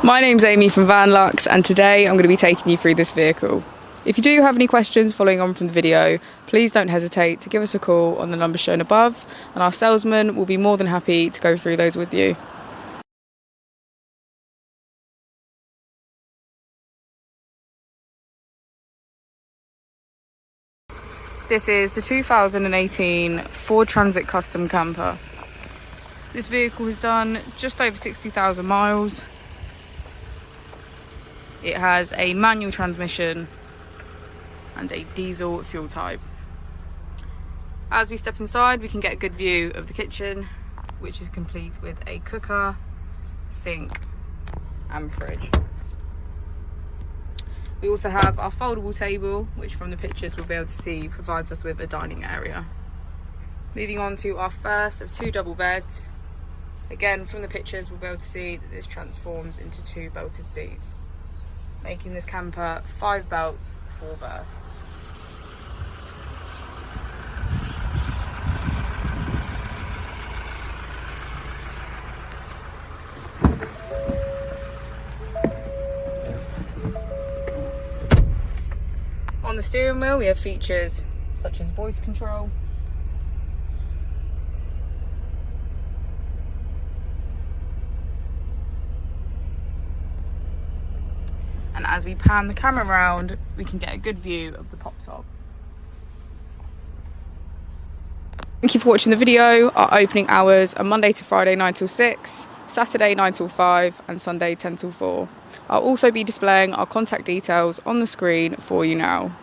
My name's Amy from Vanlux, and today I'm going to be taking you through this vehicle. If you do have any questions following on from the video, please don't hesitate to give us a call on the number shown above, and our salesman will be more than happy to go through those with you. This is the 2018 Ford Transit Custom Camper. This vehicle has done just over 60,000 miles. It has a manual transmission and a diesel fuel type. As we step inside, we can get a good view of the kitchen, which is complete with a cooker, sink and fridge. We also have our foldable table, which from the pictures we'll be able to see provides us with a dining area. Moving on to our first of two double beds. Again, from the pictures we'll be able to see that this transforms into two belted seats, making this camper 5 belts, 4 berths. On the steering wheel we have features such as voice control, and as we pan the camera around we can get a good view of the pop top. Thank you for watching the video. Our opening hours are Monday to Friday 9 till 6, Saturday 9 till 5 and Sunday 10 till 4. I'll also be displaying our contact details on the screen for you now.